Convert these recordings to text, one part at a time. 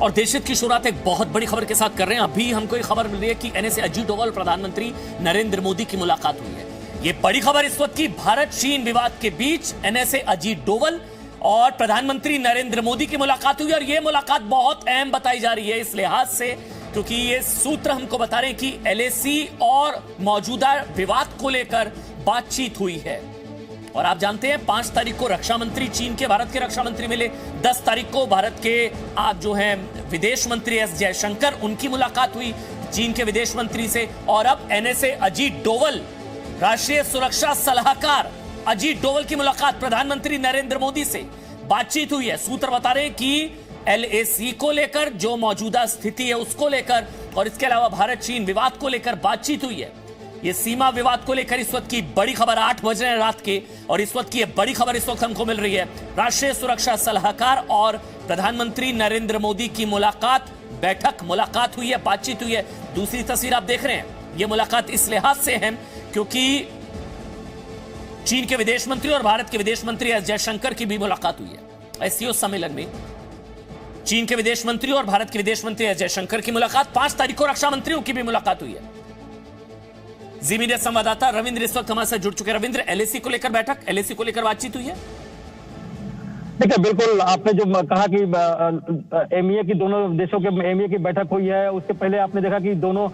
और देशहित की शुरुआत एक बहुत बड़ी खबर के साथ कर रहे हैं। अभी हमको एक खबर मिल रही है कि एनएसए अजीत डोभाल प्रधानमंत्री नरेंद्र मोदी की मुलाकात हुई है। ये बड़ी खबर इस वक्त की भारत चीन विवाद के बीच एनएसए अजीत डोभाल और प्रधानमंत्री नरेंद्र मोदी की मुलाकात हुई और यह मुलाकात बहुत अहम बताई जा रही है इस लिहाज से क्योंकि ये सूत्र हमको बता रहे हैं कि एलएसी और मौजूदा विवाद को लेकर बातचीत हुई है। और आप जानते हैं 5 तारीख को रक्षा मंत्री चीन के भारत के रक्षा मंत्री मिले, 10 तारीख को भारत के आप जो हैं विदेश मंत्री एस जयशंकर उनकी मुलाकात हुई चीन के विदेश मंत्री से। और अब एनएसए अजीत डोभाल राष्ट्रीय सुरक्षा सलाहकार अजीत डोभाल की मुलाकात प्रधानमंत्री नरेंद्र मोदी से बातचीत हुई है। सूत्र बता रहे हैं कि एलएसी को लेकर जो मौजूदा स्थिति है उसको लेकर और इसके अलावा भारत चीन विवाद को लेकर बातचीत हुई है। ये सीमा विवाद को लेकर इस वक्त की बड़ी खबर 8 बज रहे हैं रात के और इस वक्त की बड़ी खबर इस वक्त हमको मिल रही है। राष्ट्रीय सुरक्षा सलाहकार और प्रधानमंत्री नरेंद्र मोदी की मुलाकात हुई है, बातचीत हुई है। दूसरी तस्वीर आप देख रहे हैं, यह मुलाकात इस लिहाज से है क्योंकि चीन के विदेश मंत्री और भारत के विदेश मंत्री एस जयशंकर की भी मुलाकात हुई है। एससीओ सम्मेलन में चीन के विदेश मंत्री और भारत के विदेश मंत्री एस जयशंकर की मुलाकात, 5 तारीख को रक्षा मंत्रियों की भी मुलाकात हुई है। जी मीडिया संवाददाता रविंद्र इस वक्त हमारे साथ जुड़ चुके हैं। रविंद्र, एलएसी को लेकर बैठक, एलएसी को लेकर बातचीत हुई है? देखिए, बिल्कुल आपने जो कहा कि एमईए की दोनों देशों के एमईए की बैठक हुई है, उसके पहले आपने देखा कि दोनों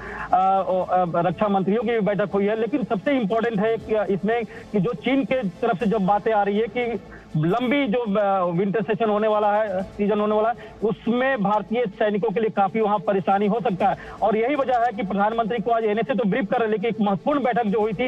रक्षा मंत्रियों की बैठक हुई है। लेकिन सबसे इम्पोर्टेंट है कि इसमें कि जो चीन के तरफ से जब बातें आ रही है कि लंबी जो विंटर सेशन होने वाला है, सीजन होने वाला है, उसमें भारतीय सैनिकों के लिए काफी वहां परेशानी हो सकता है। और यही वजह है कि प्रधानमंत्री को आज एनएसए तो ब्रीफ कर रहे, लेकिन एक महत्वपूर्ण बैठक जो हुई थी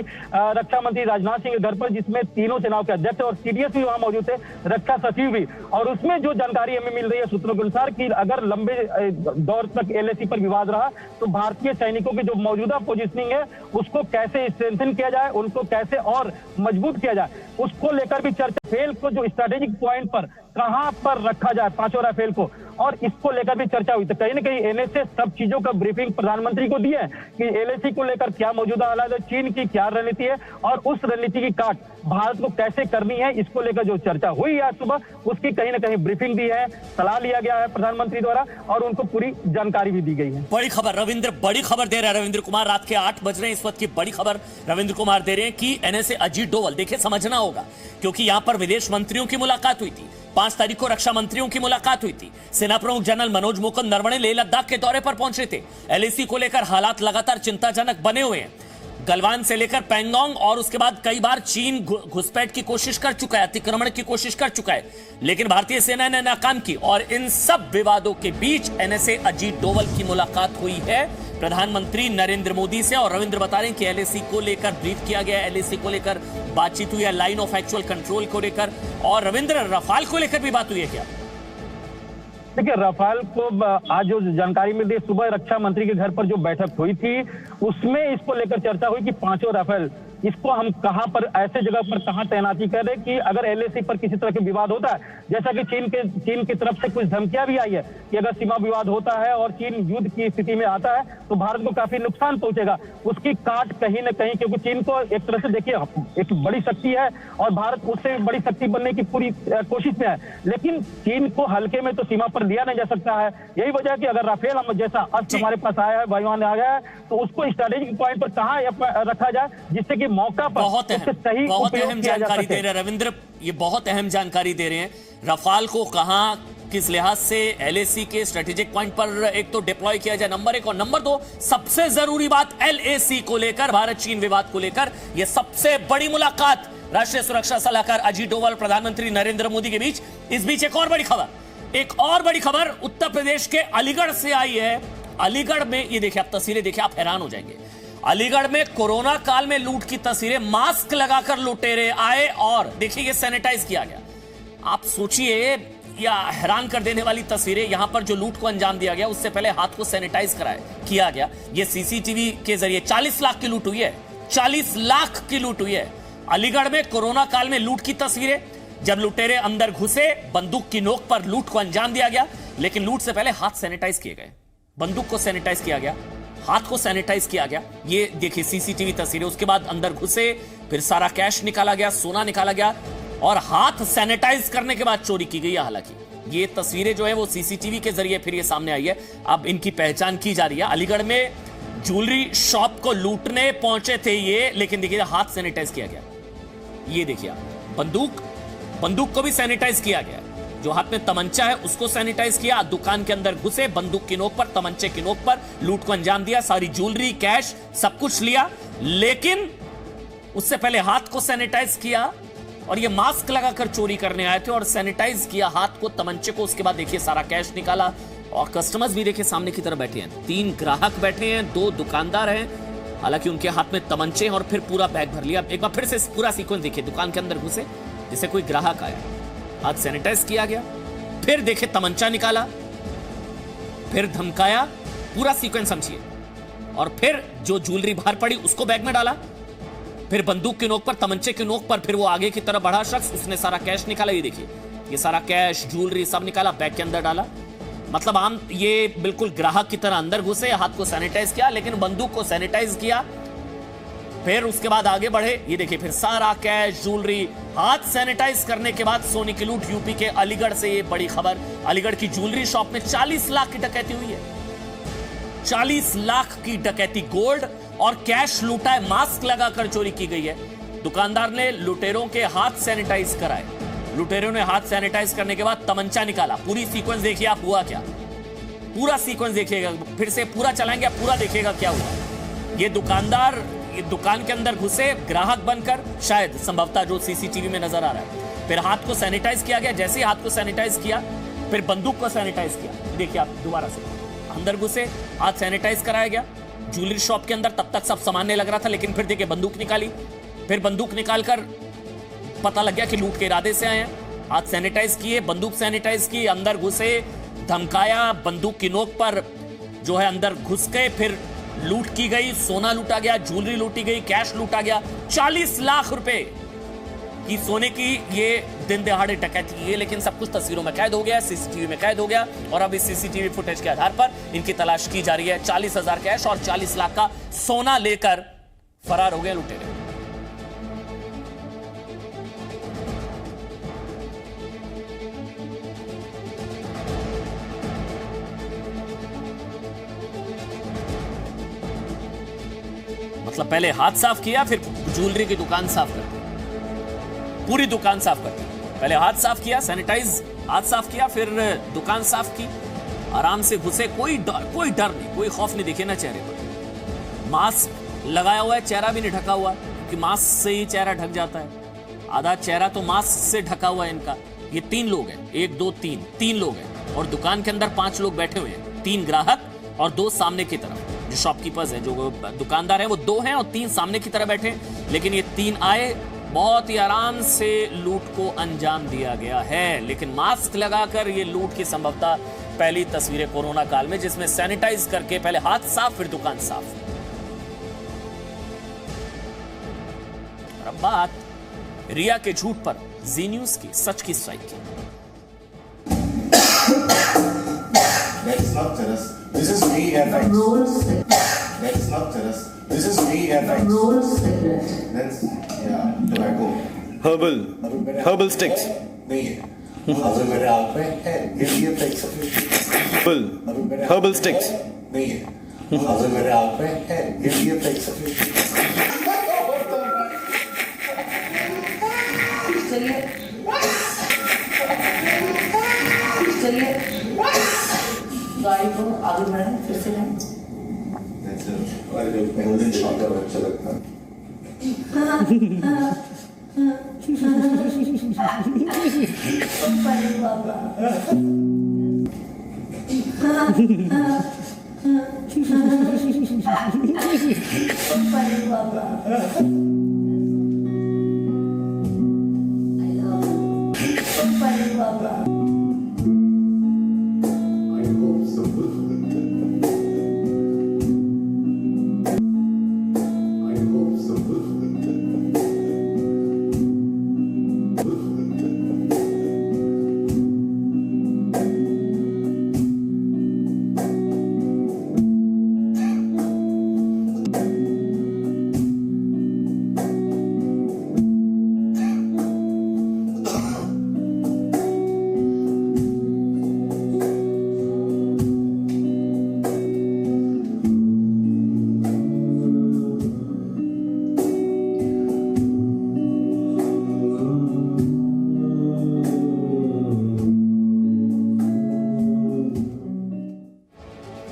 रक्षा मंत्री राजनाथ सिंह के घर पर, जिसमें तीनों सेनाओं के अध्यक्ष और सीडीएस भी वहां मौजूद थे, रक्षा सचिव भी। और उसमें जो जानकारी हमें मिल रही है सूत्रों के अनुसार कि अगर लंबे दौर तक एलएसी पर विवाद रहा तो भारतीय सैनिकों की जो मौजूदा पोजिशनिंग है उसको कैसे स्ट्रेंथन किया जाए, उनको कैसे और मजबूत किया जाए, उसको लेकर भी चर्चा। फेल को जो स्ट्रेटेजिक पॉइंट पर कहां पर रखा जाए, 5 राफेल को, और इसको लेकर भी चर्चा हुई। तो कहीं ना कहीं एनएसए सब चीजों का ब्रीफिंग प्रधानमंत्री को दी है कि एलएसी को लेकर क्या मौजूदा हालात है, चीन की क्या रणनीति है और उस रणनीति की काट भारत को कैसे करनी है, इसको लेकर जो चर्चा हुई आज सुबह उसकी कहीं ना कहीं ब्रीफिंग दी है, सलाह लिया गया है प्रधानमंत्री द्वारा और उनको पूरी जानकारी भी दी गई है। बड़ी खबर रविंद्र, बड़ी खबर दे रहे हैं रविंद्र कुमार। रात के 8 बज रहे हैं इस वक्त की बड़ी खबर रविंद्र कुमार दे रहे हैं कि एनएसए अजीत डोभाल, देखिए समझना होगा क्योंकि यहां पर विदेश मंत्रियों की मुलाकात हुई थी, 5 तारीख को रक्षा मंत्रियों की मुलाकात हुई थी, सेना प्रमुख जनरल मनोज मुकुंद नरवणे लेह लद्दाख के दौरे पर पहुंचे थे। एलएसी को लेकर हालात लगातार चिंताजनक बने हुए हैं। गलवान से लेकर पैंगोंग और उसके बाद कई बार चीन घुसपैठ की कोशिश कर चुका है, अतिक्रमण की कोशिश कर चुका है, लेकिन भारतीय सेना ने नाकाम की। और इन सब विवादों के बीच एनएसए अजीत डोभाल की मुलाकात हुई है प्रधानमंत्री नरेंद्र मोदी से। और रविंद्र बता रहे हैं कि एलएसी को लेकर ब्रीफ किया गया, एलएसी को लेकर बातचीत हुई है, लाइन ऑफ एक्चुअल कंट्रोल को लेकर। और रविंद्र, रफाल को लेकर भी बात हुई है क्या? देखिए, रफाल को आज जो जानकारी मिल रही है, सुबह रक्षा मंत्री के घर पर जो बैठक हुई थी उसमें इसको लेकर चर्चा हुई कि 5 राफेल इसको हम कहां पर, ऐसे जगह पर कहां तैनाती कर रहे कि अगर एलएसी पर किसी तरह के विवाद होता है, जैसा कि चीन की तरफ से कुछ धमकियां भी आई है कि अगर सीमा विवाद होता है और चीन युद्ध की स्थिति में आता है तो भारत को काफी नुकसान पहुंचेगा, उसकी काट कहीं न कहीं, क्योंकि चीन को एक तरह से देखिए एक बड़ी शक्ति है और भारत उससे बड़ी शक्ति बनने की पूरी कोशिश में है, लेकिन चीन को हल्के में तो सीमा पर लिया नहीं जा सकता है। यही वजह है कि अगर राफेल जैसा अस्त्र हमारे पास आया है, वायुयान आ गया है, तो उसको स्ट्रेटेजिक पॉइंट पर कहां रखा जाए जिससे कि मौका पर बहुत अहम जानकारी दे रहे हैं रविंद्र, ये बहुत अहम जानकारी दे रहे हैं। रफाल को कहां किस लिहाज से एलएसी के स्ट्रेटेजिक पॉइंट पर एक तो डिप्लॉय किया जाए, नंबर 1, और नंबर 2 सबसे जरूरी बात एलएसी को लेकर, भारत चीन विवाद को लेकर यह सबसे बड़ी मुलाकात राष्ट्रीय सुरक्षा सलाहकार अजीत डोभाल प्रधानमंत्री नरेंद्र मोदी के बीच। इस बीच एक और बड़ी खबर उत्तर प्रदेश के अलीगढ़ से आई है। अलीगढ़ में ये देखिए, आप तस्वीरें देखिए, आप हैरान हो जाएंगे। अलीगढ़ में कोरोना काल में लूट की तस्वीरें, मास्क लगाकर लुटेरे आए और देखिए ये सैनिटाइज किया गया। आप सोचिए, या हैरान कर देने वाली तस्वीरें, यहां पर जो लूट को अंजाम दिया गया उससे पहले हाथ को सैनिटाइज किया गया। ये सीसीटीवी के जरिए 40 लाख की लूट हुई है, 40 लाख की लूट हुई है अलीगढ़ में कोरोना काल में। लूट की तस्वीरें, जब लुटेरे अंदर घुसे, बंदूक की नोक पर लूट को अंजाम दिया गया, लेकिन लूट से पहले हाथ सैनिटाइज किए गए, बंदूक को सैनिटाइज किया गया, हाथ को सैनिटाइज किया गया। ये देखिए सीसीटीवी तस्वीरें। उसके बाद अंदर घुसे, फिर सारा कैश निकाला गया, सोना निकाला गया, और हाथ सैनिटाइज करने के बाद चोरी की गई है। हालांकि ये तस्वीरें जो है वो सीसीटीवी के जरिए फिर ये सामने आई है। अब इनकी पहचान की जा रही है। अलीगढ़ में ज्वेलरी शॉप को लूटने पहुंचे थे ये, लेकिन देखिए हाथ सैनिटाइज किया गया। ये देखिए बंदूक को भी सैनिटाइज किया गया। जो हाथ में तमंचा है उसको सैनिटाइज किया। दुकान के अंदर घुसे, बंदूक की नोक पर, तमंचे की नोक पर लूट को अंजाम दिया। सारी ज्वेलरी, कैश सब कुछ लिया, लेकिन उससे पहले हाथ को सैनिटाइज किया। और ये मास्क लगाकर चोरी करने आए थे और सैनिटाइज किया हाथ को, तमंचे को। उसके बाद देखिए सारा कैश निकाला। और कस्टमर्स भी देखिए सामने की तरफ बैठे हैं। 3 ग्राहक बैठे हैं, 2 दुकानदार हैं। हालांकि उनके हाथ में तमंचे हैं और फिर पूरा बैग भर लिया। एक बार फिर से पूरा सीक्वेंस देखिए। दुकान के अंदर घुसे, जैसे कोई ग्राहक आया, हाथ सैनिटाइज किया गया, फिर देखे तमंचा निकाला, फिर धमकाया। पूरा सीक्वेंस समझिए। और फिर जो ज्वेलरी बाहर पड़ी उसको बैग में डाला, फिर बंदूक की नोक पर, तमंचे की नोक पर, फिर वो आगे की तरफ बढ़ा शख्स, उसने सारा कैश निकाला। ये देखिए, ये सारा कैश, ज्वेलरी सब निकाला, बैग के अंदर डाला। मतलब हम ये बिल्कुल ग्राहक की तरह अंदर घुसे, हाथ को सैनिटाइज किया, लेकिन बंदूक को सैनिटाइज किया। फिर उसके बाद आगे बढ़े। ये देखिए फिर सारा कैश, ज्वेलरी, हाथ सैनिटाइज करने के बाद सोने की लूट। यूपी के अलीगढ़ से ये बड़ी खबर। अलीगढ़ की ज्वेलरी शॉप में 40 लाख की डकैती हुई है। 40 लाख की डकैती, गोल्ड और कैश लूटा है। मास्क लगाकर चोरी की गई है। दुकानदार ने लुटेरों के हाथ सैनिटाइज कराए। लुटेरों ने हाथ सैनिटाइज करने के बाद तमंचा निकाला। पूरी सीक्वेंस देखिए आप, हुआ क्या। पूरा सीक्वेंस देखिएगा, फिर से पूरा चलाएंगे, आप पूरा देखिएगा क्या हुआ। ये दुकानदार ये दुकान के अंदर घुसे ग्राहक बनकर, शायद संभवतः जो सीसीटीवी में नजर आ रहा है। फिर हाथ को सैनिटाइज किया गया। जैसे ही हाथ को सैनिटाइज किया, फिर बंदूक को सैनिटाइज किया। देखिए आप दोबारा से अंदर घुसे, हाथ सैनिटाइज कराया गया। ज्वेलरी शॉप के अंदर तब तक सब सामान्य लग रहा था, लेकिन फिर देखिए बंदूक निकाली। फिर बंदूक निकालकर पता लग गया कि लूट के इरादे से आए हैं। हाथ सैनिटाइज किए, बंदूक सैनिटाइज की, अंदर घुसे, धमकाया, बंदूक की नोक पर जो है अंदर घुस गए। फिर लूट की गई, सोना लूटा गया, ज्वेलरी लूटी गई, कैश लूटा गया। 40 लाख रुपए की सोने की ये दिन दहाड़े डकैती है, लेकिन सब कुछ तस्वीरों में कैद हो गया, सीसीटीवी में कैद हो गया। और अब इस सीसीटीवी फुटेज के आधार पर इनकी तलाश की जा रही है। 40,000 कैश और 40 लाख का सोना लेकर फरार हो गए लुटेरे। मतलब पहले हाथ साफ किया, फिर ज्वेलरी की दुकान साफ कर दी, पूरी दुकान साफ कर दी। पहले हाथ साफ किया, सैनिटाइज हाथ साफ किया, फिर दुकान साफ की। आराम से घुसे, कोई डर नहीं, कोई खौफ नहीं दिखे ना चेहरे पर। मास्क लगाया हुआ है, चेहरा भी नहीं ढका हुआ, क्योंकि मास्क से ही चेहरा ढक जाता है। आधा चेहरा तो मास्क से ढका हुआ है इनका। ये 3 लोग हैं, 1 2 3 लोग हैं। और दुकान के अंदर 5 लोग बैठे हुए हैं, 3 ग्राहक और 2 सामने की तरफ जो शॉपकीपर्स हैं, जो दुकानदार हैं वो 2 हैं और 3 सामने की तरफ बैठे। लेकिन ये 3 आए, बहुत ही आराम से लूट को अंजाम दिया गया है। लेकिन मास्क लगाकर ये लूट की संभवतः पहली तस्वीरें कोरोना काल में, जिसमें सैनिटाइज करके पहले हाथ साफ फिर दुकान साफ। और अब बात रिया के झूठ पर जी न्यूज की सच की स्ट्राइक की। That's not terrace. This is me and I. That's not terrace. This is me and I. That's tobacco. Herbal sticks. नहीं है। अभी मेरे हाथ में है। ये take sufficient. Herbal sticks. नहीं है। अभी मेरे हाथ में है। ये take sufficient. चलिए गाड़ी को आगे बढ़ाएं, फिर से जाएं। गोल्डन शॉट है, अच्छा लगता है। बाबा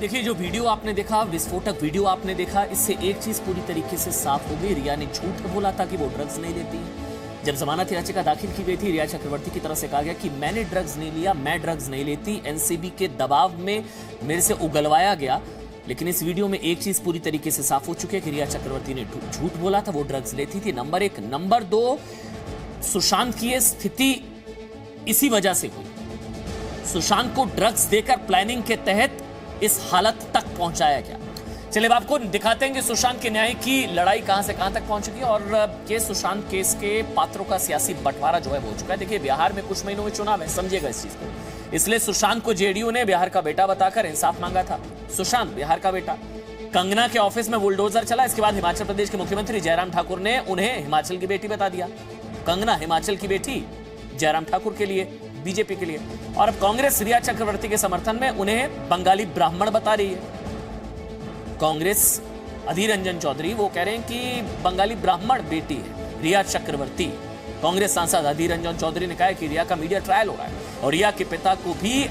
देखिए, जो वीडियो आपने देखा, विस्फोटक वीडियो आपने देखा, इससे एक चीज पूरी तरीके से साफ हो गई। रिया ने झूठ बोला था कि वो ड्रग्स नहीं लेती। जब जमानत याचिका दाखिल की गई थी, रिया चक्रवर्ती की तरफ से कहा गया कि मैंने ड्रग्स नहीं लिया, मैं ड्रग्स नहीं लेती, एनसीबी के दबाव में मेरे से उगलवाया गया। लेकिन इस वीडियो में एक चीज पूरी तरीके से साफ हो चुकी है कि रिया चक्रवर्ती ने झूठ बोला था, वो ड्रग्स लेती थी। नंबर 1। नंबर 2, सुशांत की ये स्थिति इसी वजह से हुई। सुशांत को ड्रग्स देकर प्लानिंग के तहत इस हालत तक पहुंचाया गया। चलिए, आपको दिखाते हैं कि सुशांत के न्याय की लड़ाई कहां से कहां तक पहुंच चुकी है और के सुशांत केस के पात्रों का सियासी बंटवारा जो है वो हो चुका है। देखिए, बिहार में कुछ महीनों में चुनाव है, समझिएगा इस चीज को। इसलिए सुशांत को जेडीयू ने बिहार का बेटा बताकर इंसाफ मांगा था। सुशांत बिहार का बेटा, कंगना के ऑफिस में बुलडोजर चला। इसके बाद हिमाचल प्रदेश के मुख्यमंत्री जयराम ठाकुर ने उन्हें हिमाचल की बेटी बता दिया। कंगना हिमाचल की बेटी जयराम ठाकुर के लिए, बीजेपी के लिए। और अब कांग्रेस रिया चक्रवर्ती के समर्थन में उन्हें बंगाली ब्राह्मण बता रही है। कांग्रेस अधीर रंजन चौधरी वो कह रहे हैं कि बंगाली ब्राह्मण बेटी है रिया चक्रवर्ती। कांग्रेस सांसद अधीर रंजन चौधरी ने कहा कि रिया का मीडिया ट्रायल हो रहा है और रिया के पिता को भी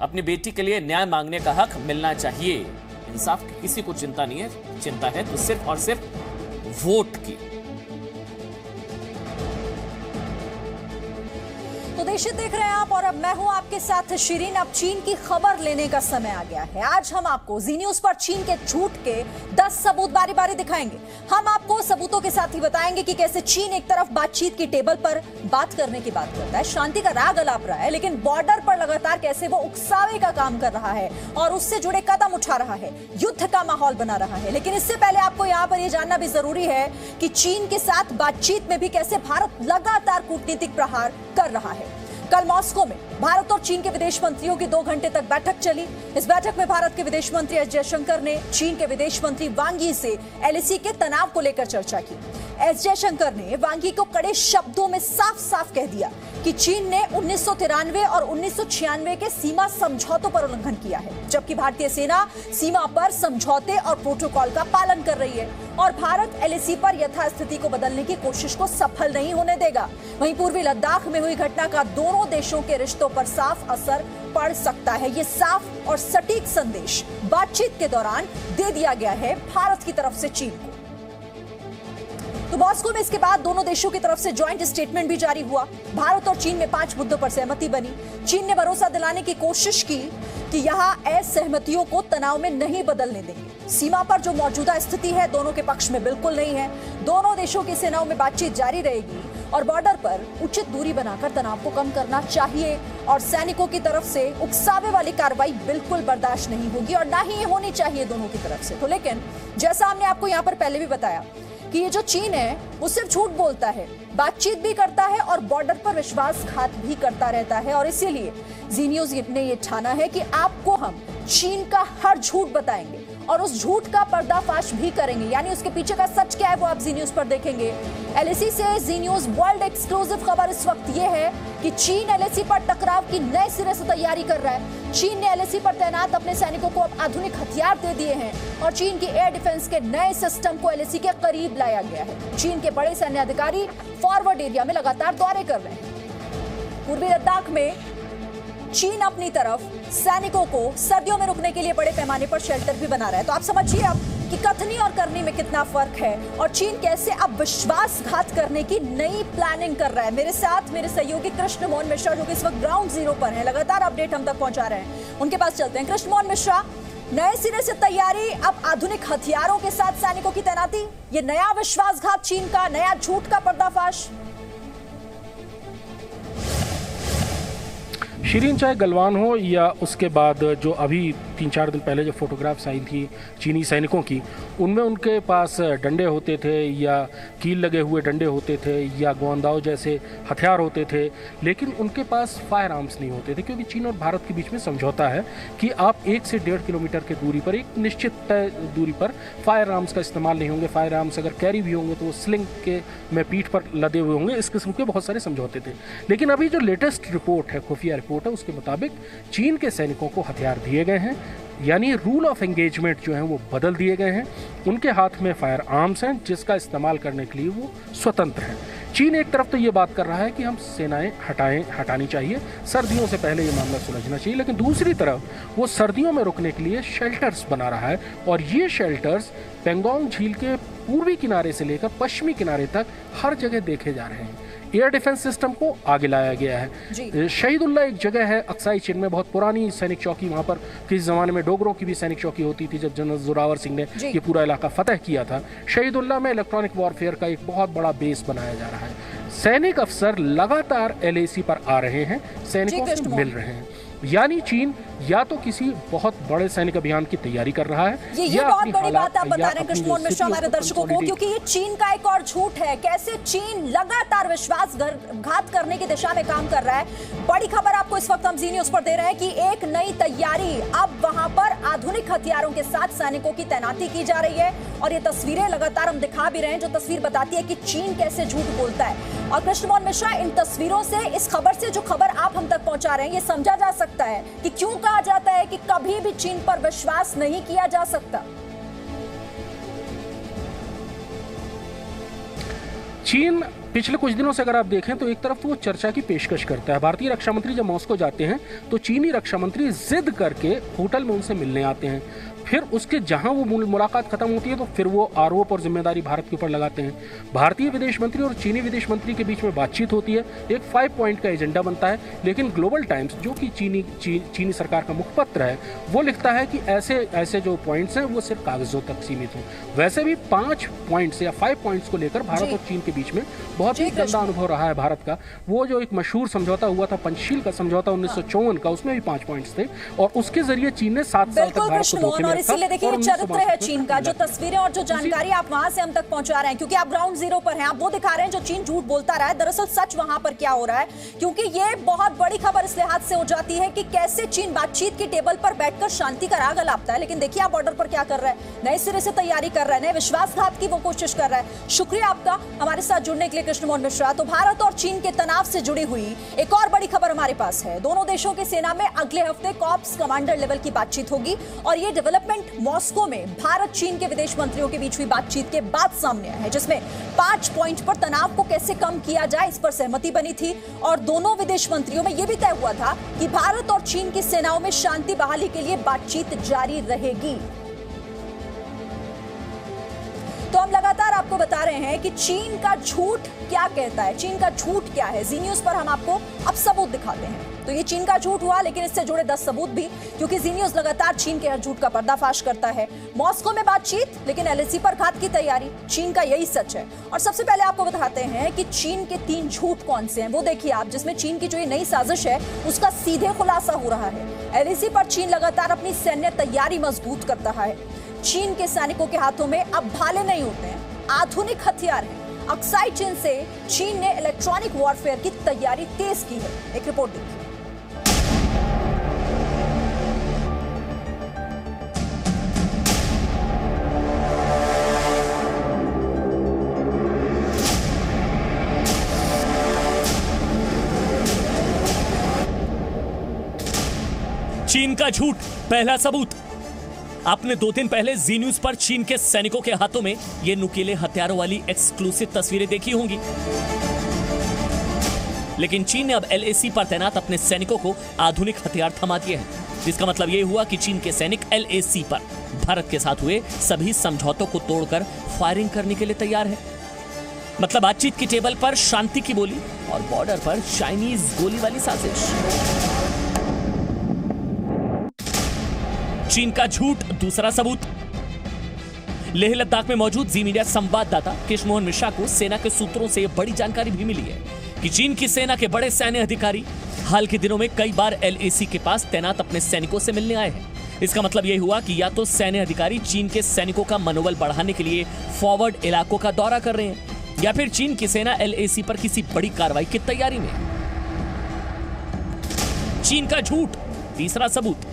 अपनी बेटी के लिए न्याय मांगने का हक मिलना चाहिए। इंसाफ की किसी को चिंता नहीं है, चिंता है तो सिर्फ और सिर्फ वोट की। तो देश देख रहे हैं आप और अब मैं हूं आपके साथ शिरीन। अब चीन की खबर लेने का समय आ गया है। आज हम आपको जी न्यूज पर चीन के झूठ के 10 सबूत बारी बारी दिखाएंगे। हम आपको सबूतों के साथ ही बताएंगे कि कैसे चीन एक तरफ बातचीत की टेबल पर बात करने की बात करता है, शांति का राग अलाप रहा है, लेकिन बॉर्डर पर लगातार कैसे वो उकसावे का काम कर रहा है और उससे जुड़े कदम उठा रहा है, युद्ध का माहौल बना रहा है। लेकिन इससे पहले आपको यहाँ पर यह जानना भी जरूरी है कि चीन के साथ बातचीत में भी कैसे भारत लगातार कूटनीतिक प्रहार कर रहा है। कल मॉस्को में भारत और चीन के विदेश मंत्रियों की 2 घंटे तक बैठक चली। इस बैठक में भारत के विदेश मंत्री एस जयशंकर ने चीन के विदेश मंत्री वांग यी से एलएसी के तनाव को लेकर चर्चा की। एस जयशंकर ने वांग यी को कड़े शब्दों में साफ साफ कह दिया कि चीन ने 1993 और 1996 के सीमा समझौतों पर उल्लंघन किया है, जबकि भारतीय सेना सीमा पर समझौते और प्रोटोकॉल का पालन कर रही है और भारत एलएसी पर यथास्थिति को बदलने की कोशिश को सफल नहीं होने देगा। वहीं पूर्वी लद्दाख में हुई घटना का दोनों देशों के रिश्तों पर साफ असर पड़ सकता है। ये साफ और सटीक संदेश बातचीत के दौरान दे दिया गया है भारत की तरफ से चीन को। तो मॉस्को में इसके बाद दोनों देशों की तरफ से ज्वाइंट स्टेटमेंट भी जारी हुआ। भारत और चीन में 5 मुद्दों पर सहमति बनी। चीन ने भरोसा दिलाने की कोशिश की कि यहां असहमतियों को तनाव में नहीं बदलने देंगे। सीमा पर जो मौजूदा स्थिति है दोनों के पक्ष में बिल्कुल नहीं है। दोनों देशों की सेनाओं में बातचीत जारी रहेगी और बॉर्डर पर उचित दूरी बनाकर तनाव को कम करना चाहिए और सैनिकों की तरफ से उकसावे वाली कार्रवाई बिल्कुल बर्दाश्त नहीं होगी और ना ही होनी चाहिए दोनों की तरफ से। तो लेकिन जैसा हमने आपको यहाँ पर पहले भी बताया कि ये जो चीन है वो सिर्फ झूठ बोलता है, बातचीत भी करता है और बॉर्डर पर विश्वासघात भी करता रहता है। और इसीलिए जी न्यूज ने ये ठाना है कि आपको हम चीन का हर झूठ बताएंगे और उस झूठ का पर्दाफाश भी करेंगे, यानी उसके पीछे का सच क्या है वो आप जी न्यूज पर देखेंगे। एलएसी से जी न्यूज वर्ल्ड एक्सक्लूसिव खबर इस वक्त ये है कि चीन एलएसी पर टकराव की नए सिरे से तैयारी कर रहा है। चीन ने एलएसी पर तैनात अपने सैनिकों को अब आधुनिक हथियार दे दिए हैं और चीन की एयर डिफेंस के नए सिस्टम को एलएसी के करीब लाया गया है। चीन के बड़े सैन्य अधिकारी फॉरवर्ड एरिया में लगातार दौरे कर रहे हैं। पूर्वी लद्दाख में चीन अपनी तरफ सैनिकों को सर्दियों में रुकने के लिए बड़े पैमाने पर शेल्टर भी बना रहा है। तो आप समझिए अब कि कथनी और करनी में कितना फर्क है और चीन कैसे अब विश्वासघात करने की नई प्लानिंग कर रहा है। मेरे साथ मेरे सहयोगी कृष्ण मोहन मिश्रा जो कि इस वक्त ग्राउंड जीरो पर हैं, लगातार अपडेट हम तक पहुंचा रहे हैं, उनके पास चलते हैं। कृष्ण मोहन मिश्रा, नए सिरे से तैयारी, अब आधुनिक हथियारों के साथ सैनिकों की तैनाती, ये नया विश्वासघात चीन का, नया झूठ का पर्दाफाश। शिरीन, चाहे गलवान हो या उसके बाद जो अभी 3-4 दिन पहले जो फोटोग्राफ्स आई थी चीनी सैनिकों की, उनमें उनके पास डंडे होते थे या कील लगे हुए डंडे होते थे या गोंदाओ जैसे हथियार होते थे, लेकिन उनके पास फायर आर्म्स नहीं होते थे, क्योंकि चीन और भारत के बीच में समझौता है कि आप 1 से 1.5 किलोमीटर की दूरी पर, एक निश्चित तय दूरी पर फायर आर्म्स का इस्तेमाल नहीं होंगे। फायर आर्म्स अगर कैरी भी होंगे तो वो स्लिंग के में पीठ पर लदे हुए होंगे। इस किस्म के बहुत सारे समझौते थे। लेकिन अभी जो लेटेस्ट रिपोर्ट है, खुफिया रिपोर्ट है, उसके मुताबिक चीन के सैनिकों को हथियार दिए गए हैं, यानी रूल ऑफ एंगेजमेंट जो है वो बदल दिए गए हैं। उनके हाथ में फायर आर्म्स हैं जिसका इस्तेमाल करने के लिए वो स्वतंत्र हैं। चीन एक तरफ तो ये बात कर रहा है कि हम सेनाएं हटानी चाहिए, सर्दियों से पहले ये मामला सुलझना चाहिए, लेकिन दूसरी तरफ वो सर्दियों में रुकने के लिए शेल्टर्स बना रहा है और ये शेल्टर्स पेंगोंग झील के पूर्वी किनारे से लेकर पश्चिमी किनारे तक हर जगह देखे जा रहे हैं। एयर डिफेंस सिस्टम को आगे लाया गया है। शहीदुल्ला एक जगह है अक्साई चिन में, बहुत पुरानी सैनिक चौकी, वहाँ पर किसी ज़माने में डोगरों की भी सैनिक चौकी होती थी जब जनरल जोरावर सिंह ने ये पूरा इलाका फतह किया था। शहीदुल्ला में इलेक्ट्रॉनिक वॉरफेयर का एक बहुत बड़ा बेस बनाया जा रहा है। सैनिक अफसर लगातार LAC पर आ रहे हैं, सैनिकों से मिल रहे हैं, यानी चीन या तो किसी बहुत बड़े सैनिक अभियान की तैयारी कर रहा है। ये बहुत बड़ी बात आप बता रहे हैं कृष्णमोहन मिश्रा हमारे दर्शकों को, क्योंकि ये चीन का एक और झूठ है। कैसे चीन लगातार विश्वासघात करने की दिशा में काम कर रहा है। बड़ी खबर आपको इस वक्त हम जी न्यूज़ पर दे रहे हैं कि एक नई तैयारी, अब वहां पर आधुनिक हथियारों के साथ सैनिकों की तैनाती की जा रही है और ये तस्वीरें लगातार हम दिखा भी रहे हैं, जो तस्वीर बताती है कि चीन कैसे झूठ बोलता है। और कृष्णमोहन मिश्रा, इन तस्वीरों से, इस खबर से, जो खबर आप हम तक पहुंचा रहे हैं, ये समझा जा सकता है कि क्यों कहा जाता है कि कभी भी चीन पर विश्वास नहीं किया जा सकता। चीन पिछले कुछ दिनों से अगर आप देखें तो एक तरफ तो वो चर्चा की पेशकश करता है। भारतीय रक्षा मंत्री जब मॉस्को जाते हैं तो चीनी रक्षा मंत्री जिद करके होटल में उनसे मिलने आते हैं, फिर उसके जहां वो मुलाकात खत्म होती है तो फिर वो आरोप और जिम्मेदारी भारत के ऊपर लगाते हैं। भारतीय विदेश मंत्री और चीनी विदेश मंत्री के बीच में बातचीत होती है, एक 5 पॉइंट का एजेंडा बनता है, लेकिन ग्लोबल टाइम्स, जो कि चीनी सरकार का मुखपत्र है, वो लिखता है कि ऐसे जो पॉइंट्स हैं वो सिर्फ कागजों तक सीमित हों। वैसे भी 5 पॉइंट्स या 5 पॉइंट्स को लेकर भारत और चीन के बीच में बहुत ही गंदा अनुभव रहा है भारत का। वो जो एक मशहूर समझौता हुआ था, पंचशील का समझौता 1954 का, उसमें भी 5 पॉइंट्स थे और उसके जरिए चीन ने 7 साल तक भारत को धोखे में रखा। इसीलिए देखिए ये चरित्र है चीन का, जो तस्वीरें और जो जानकारी आप वहां से हम तक पहुंचा रहे हैं, क्योंकि आप ग्राउंड जीरो पर हैं, आप वो दिखा रहे हैं जो चीन झूठ बोलता रहा है। दरअसल सच वहां पर क्या हो रहा है, क्योंकि ये बहुत बड़ी खबर इस लिहाज से हो जाती है कि कैसे चीन बातचीत की टेबल पर बैठकर शांति का राग अलापता है, लेकिन देखिए आप बॉर्डर पर क्या कर रहा है, नए सिरे से तैयारी कर रहा है, नए विश्वासघात की वो कोशिश कर रहा है। शुक्रिया आपका हमारे साथ जुड़ने के लिए कृष्णमोहन मिश्रा। तो भारत और चीन के तनाव से जुड़ी हुई एक और बड़ी खबर हमारे पास है। दोनों देशों की सेना में अगले हफ्ते कॉर्प्स कमांडर लेवल की बातचीत होगी और ये डेवलपमेंट मॉस्को में भारत चीन के विदेश मंत्रियों के बीच हुई बातचीत के बाद सामने आया है, जिसमें 5 पॉइंट पर तनाव को कैसे कम किया जाए इस पर सहमति बनी थी और दोनों विदेश मंत्रियों में यह भी तय हुआ था कि भारत और चीन की सेनाओं में शांति बहाली के लिए बातचीत जारी रहेगी। तो हम लगातार आपको बता रहे हैं कि चीन का झूठ क्या कहता है, चीन का झूठ क्या है। जी न्यूज़ पर हम आपको अब सबूत दिखाते हैं। तो ये चीन का झूठ हुआ, लेकिन इससे जुड़े 10 सबूत भी, क्योंकि जी न्यूज़ लगातार चीन के हर झूठ का पर्दाफाश करता है। मॉस्को में बातचीत, लेकिन LAC पर घात की तैयारी, चीन का यही सच है। और सबसे पहले आपको बताते हैं कि चीन के 3 झूठ कौन से हैं, वो देखिए आप, जिसमें चीन की जो ये नई साजिश है उसका सीधे खुलासा हो रहा है। LAC पर चीन लगातार अपनी सैन्य तैयारी मजबूत कर रहा है। चीन के सैनिकों के हाथों में अब भाले नहीं होते हैं, आधुनिक हथियार हैं। अक्साई चिन से चीन ने इलेक्ट्रॉनिक वॉरफेयर की तैयारी तेज की है। एक रिपोर्ट देखिए। चीन का झूठ, पहला सबूत। आपने 2 दिन पहले जी न्यूज़ पर चीन के सैनिकों के हाथों में ये नुकीले हथियारों वाली एक्सक्लूसिव तस्वीरें देखी होंगी, लेकिन चीन ने अब LAC पर तैनात अपने सैनिकों को आधुनिक हथियार थमा दिए हैं, जिसका मतलब यह हुआ कि चीन के सैनिक LAC पर भारत के साथ हुए सभी समझौतों को तोड़कर फायरिंग करने के लिए तैयार है। मतलब बातचीत की टेबल पर शांति की बोली और बॉर्डर पर चाइनीज गोली वाली साजिश। चीन का झूठ, दूसरा सबूत। लेह लद्दाख में मौजूद जी मीडिया संवाददाता कृष्णमोहन मिश्रा को सेना के सूत्रों से बड़ी जानकारी भी मिली है कि चीन की सेना के बड़े सैन्य अधिकारी हाल के दिनों में कई बार LAC के पास तैनात अपने सैनिकों से मिलने आए हैं। इसका मतलब यह हुआ कि या तो सैन्य अधिकारी चीन के सैनिकों का मनोबल बढ़ाने के लिए फॉरवर्ड इलाकों का दौरा कर रहे हैं, या फिर चीन की सेना LAC पर किसी बड़ी कार्रवाई की तैयारी में। चीन का झूठ, तीसरा सबूत।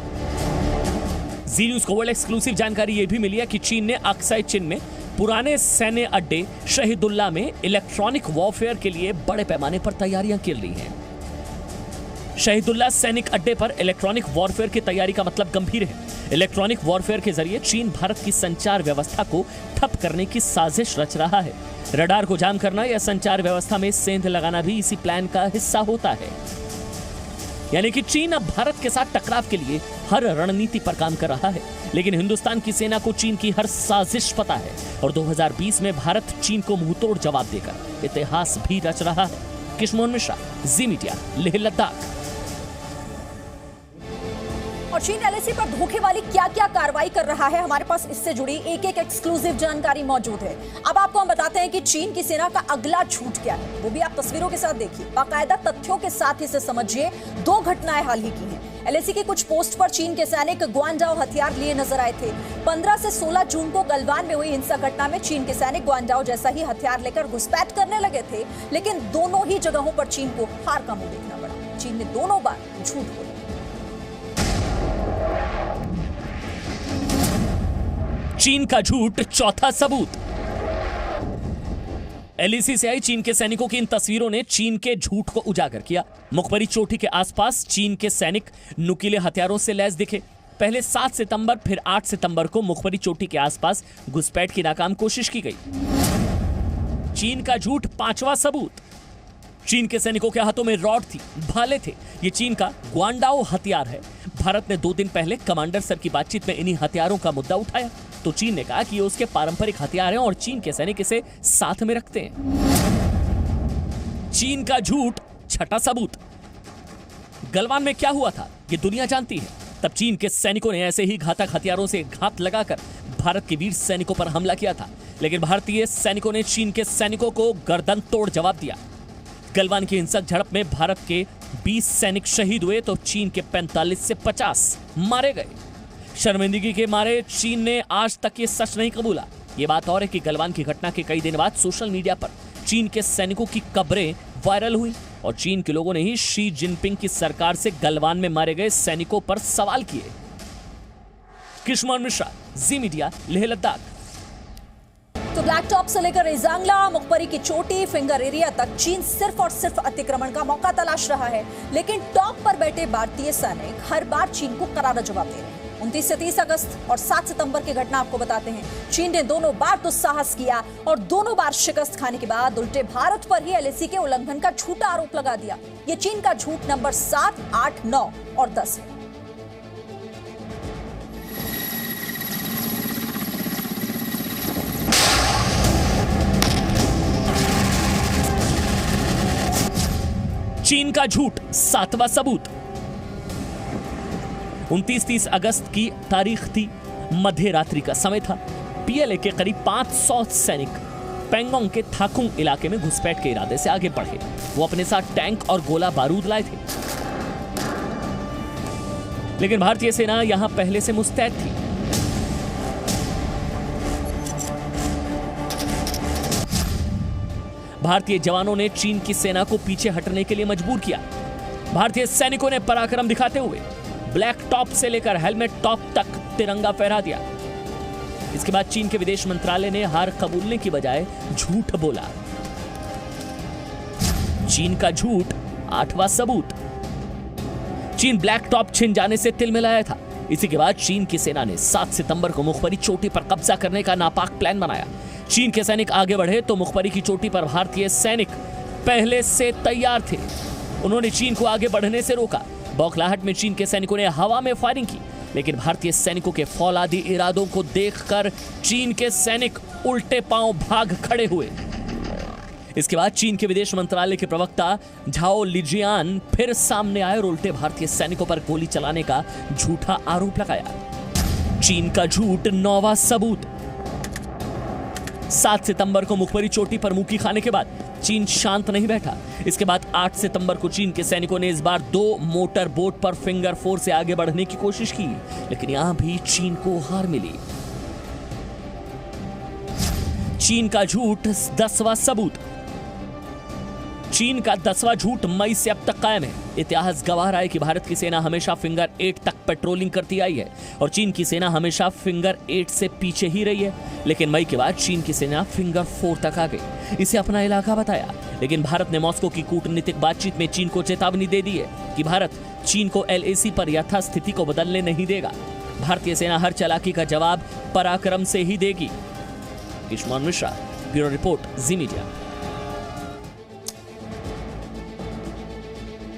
जी न्यूज़ को वर्ल्ड एक्सक्लूसिव जानकारी यह भी मिली है कि चीन ने अक्साई चिन में पुराने सैन्य अड्डे शहीदुल्ला में इलेक्ट्रॉनिक वॉरफेयर के लिए बड़े पैमाने पर तैयारियां कर ली हैं। शहीदुल्लाह सैनिक अड्डे पर इलेक्ट्रॉनिक वॉरफेयर की तैयारी का मतलब गंभीर है। इलेक्ट्रॉनिक वॉरफेयर के जरिए चीन भारत की संचार व्यवस्था को ठप करने की साजिश रच रहा है। रडार को जाम करना या संचार व्यवस्था में सेंध लगाना भी इसी प्लान का हिस्सा होता है। यानी कि चीन अब भारत के साथ टकराव के लिए हर रणनीति पर काम कर रहा है, लेकिन हिंदुस्तान की सेना को चीन की हर साजिश पता है और 2020 में भारत चीन को मुंहतोड़ जवाब देकर इतिहास भी रच रहा है। किशमोहन मिश्रा, जी मीडिया, लेह लद्दाख। और चीन एलएसी पर धोखे वाली क्या क्या कार्रवाई कर रहा है, हमारे पास इससे जुड़ी एक एक एक्सक्लूसिव जानकारी मौजूद है। अब आपको हम बताते हैं कि चीन की सेना का अगला झूठ क्या है, वो भी आप तस्वीरों के साथ देखिए, बाकायदा तथ्यों के साथ इसे समझिए। 2 घटनाएं हाल ही की हैं। एलएसी की कुछ पोस्ट पर चीन के सैनिक ग्वांडाओ हथियार लिए नजर आए थे। 15 से 16 जून को गलवान में हुई हिंसक घटना में चीन के सैनिक ग्वांडाओ जैसा ही हथियार लेकर घुसपैठ करने लगे थे, लेकिन दोनों ही जगहों पर चीन को हार का मुंह देखना पड़ा। चीन ने दोनों बार झूठ बोला। चीन का झूठ, चौथा सबूत। एलएसी से आई चीन के सैनिकों की इन तस्वीरों ने चीन के झूठ को उजागर किया। मुखबरी चोटी के आसपास चीन के सैनिक नुकीले हथियारों से लैस दिखे। पहले 7 सितंबर फिर 8 सितंबर को मुखबरी चोटी के आसपास घुसपैठ की नाकाम कोशिश की गई। चीन का झूठ, 5वां सबूत। चीन के सैनिकों के हाथों में रॉड थी, भाले थे। ये चीन का ग्वांडाओ हथियार है। भारत ने 2 दिन पहले कमांडर स्तर की बातचीत में इन्हीं हथियारों का मुद्दा उठाया, तो चीन ने कहा कि ये उसके पारंपरिक हथियार हैं और चीन के सैनिक इसे साथ में रखते हैं। चीन का झूठ, 6वां सबूत। गलवान में क्या हुआ था ये दुनिया जानती है। तब चीन के सैनिकों ने ऐसे ही घातक हथियारों से घात लगाकर भारत के वीर सैनिकों पर हमला किया था, लेकिन भारतीय सैनिकों ने चीन के सैनिकों को गर्दन तोड़ जवाब दिया। गलवान की हिंसक झड़प में भारत के 20 सैनिक शहीद हुए तो चीन के 45 से 50 मारे गए। शर्मिंदगी के मारे चीन ने आज तक ये सच नहीं कबूला। ये बात और है कि गलवान की घटना के कई दिन बाद सोशल मीडिया पर चीन के सैनिकों की कब्रें वायरल हुई और चीन के लोगों ने ही शी जिनपिंग की सरकार से गलवान में मारे गए सैनिकों पर सवाल किए। किशमोहन मिश्रा, जी मीडिया, लेह लद्दाख। तो ब्लैक टॉप से लेकर रेजांगला, मुखबरी की चोटी, फिंगर एरिया तक चीन सिर्फ और सिर्फ अतिक्रमण का मौका तलाश रहा है, लेकिन टॉप पर बैठे भारतीय सैनिक हर बार चीन को करारा जवाब दे रहे हैं। 29 से 30 अगस्त और 7 सितंबर की घटना आपको बताते हैं। चीन ने दोनों बार दुस्साहस किया और दोनों बार शिकस्त खाने के बाद उल्टे भारत पर ही एलएसी के उल्लंघन का झूठा आरोप लगा दिया। ये चीन का झूठ नंबर 7, 8, 9 और 10 है। चीन का झूठ, 7वां सबूत। 29-30 अगस्त की तारीख थी, मध्य रात्रि का समय था। पीएलए के करीब 500 सैनिक पेंगोंग के थाकुंग इलाके में घुसपैठ के इरादे से आगे बढ़े। वो अपने साथ टैंक और गोला बारूद लाए थे, लेकिन भारतीय सेना यहां पहले से मुस्तैद थी। भारतीय जवानों ने चीन की सेना को पीछे हटने के लिए मजबूर किया। भारतीय सैनिकों ने पराक्रम दिखाते हुए ब्लैक टॉप से लेकर हेलमेट टॉप तक तिरंगा फहरा दिया। इसके बाद चीन के विदेश मंत्रालय ने हार कबूलने की बजाय झूठ बोला। चीन का झूठ, 8वां सबूत। चीन ब्लैक टॉप छिन जाने से तिलमिलाया था। इसी के बाद चीन की सेना ने 7 सितंबर को मुखबरी चोटी पर कब्जा करने का नापाक प्लान बनाया। चीन के सैनिक आगे बढ़े तो मुखबरी की चोटी पर भारतीय सैनिक पहले से तैयार थे। उन्होंने चीन को आगे बढ़ने से रोका। बौखलाहट में चीन के सैनिकों ने हवा में फायरिंग की, लेकिन भारतीय सैनिकों के फौलादी इरादों को देखकर चीन के सैनिक उल्टे पांव भाग खड़े हुए। इसके बाद चीन के विदेश मंत्रालय के प्रवक्ता झाओ लिजियान फिर सामने आए और उल्टे भारतीय सैनिकों पर गोली चलाने का झूठा आरोप लगाया। चीन का झूठ, 9वां सबूत। 7 सितंबर को मुखबरी चोटी पर मुक्की खाने के बाद चीन शांत नहीं बैठा। इसके बाद 8 सितंबर को चीन के सैनिकों ने इस बार 2 मोटर बोट पर फिंगर 4 से आगे बढ़ने की कोशिश की, लेकिन यहां भी चीन को हार मिली। चीन का झूठ, 10वां सबूत। चीन का 10वां झूठ मई से अब तक कायम है। इतिहास गवाह रहा है कि भारत की सेना हमेशा फिंगर 8 तक पेट्रोलिंग करती आई है और चीन की सेना हमेशा फिंगर 8 से पीछे ही रही है, लेकिन मई के बाद चीन की सेना फिंगर 4 तक आ गई। इसे अपना इलाका बताया। लेकिन भारत ने मॉस्को की कूटनीतिक बातचीत में चीन को चेतावनी दे दी है कि भारत चीन को LAC पर यथास्थिति को बदलने नहीं देगा। भारतीय सेना हर चालाकी का जवाब पराक्रम से ही देगी। किशमोहन मिश्रा, ब्यूरो रिपोर्ट, जी मीडिया।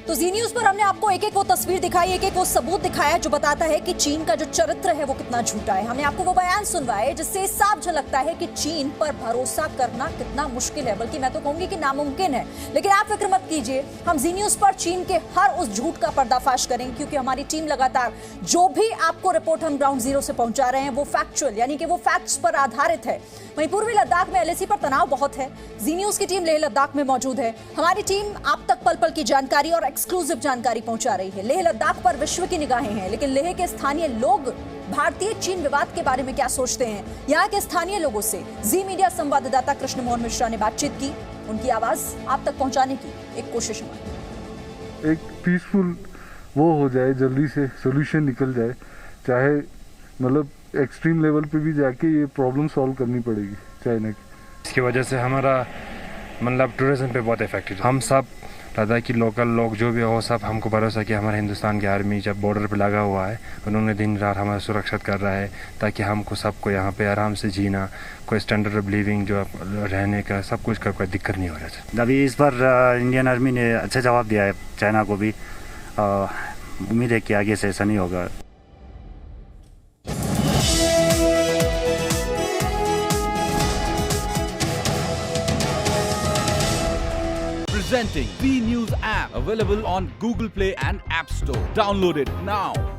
तो जी न्यूज पर हमने आपको एक एक वो तस्वीर दिखाई, एक एक वो सबूत दिखाया जो बताता है कि चीन का जो चरित्र है वो कितना झूठा है। हमने आपको वो बयान सुनवाए जिससे साफ झलकता है कि चीन पर भरोसा करना कितना मुश्किल है, बल्कि मैं तो कहूंगी कि नामुमकिन है। लेकिन आप फिक्र मत कीजिए, हम जी न्यूज पर चीन के हर उस झूठ का पर्दाफाश करेंगे, क्योंकि हमारी टीम लगातार जो भी आपको रिपोर्ट हम ग्राउंड जीरो से पहुंचा रहे हैं वो फैक्चुअल यानी कि वो फैक्ट्स पर आधारित है। वहीं पूर्वी लद्दाख में LAC पर तनाव बहुत है। जी न्यूज की टीम लेह लद्दाख में मौजूद है। हमारी टीम आप तक पल पल की जानकारी और एक्सक्लूसिव जानकारी पहुंचा रही है। लेह लद्दाख पर विश्व की निगाहें हैं, लेकिन लेह के स्थानीय लोग भारतीय चीन विवाद के बारे में क्या सोचते हैं, यहाँ के स्थानीय लोगों से जी मीडिया संवाददाता कृष्णमोहन मिश्रा ने बातचीत की। उनकी आवाज आप तक पहुंचाने की एक कोशिश हमारी। एक पीसफुल वो हो जाए, जल्दी से सोल्यूशन निकल जाए, चाहे मतलब एक्सट्रीम लेवल पे भी जाके ये प्रॉब्लम सॉल्व करनी पड़ेगी चाइना की। इसकी वजह से हमारा मतलब टूरिज्म पे बहुत इफेक्टेड। हम सब लद्दाखी लोकल लोग जो भी हो, सब हमको भरोसा कि हमारे हिंदुस्तान की आर्मी जब बॉर्डर पे लगा हुआ है, उन्होंने दिन रात हमारा सुरक्षित कर रहा है ताकि हमको सबको यहाँ पे आराम से जीना, कोई स्टैंडर्ड ऑफ लिविंग जो रहने का सब कुछ का कोई दिक्कत नहीं हो रहा है। अभी इस बार इंडियन आर्मी ने अच्छा जवाब दिया है चाइना को भी। उम्मीद है कि आगे से ऐसा नहीं होगा। Presenting B News app, available on Google Play and App Store. Download it now.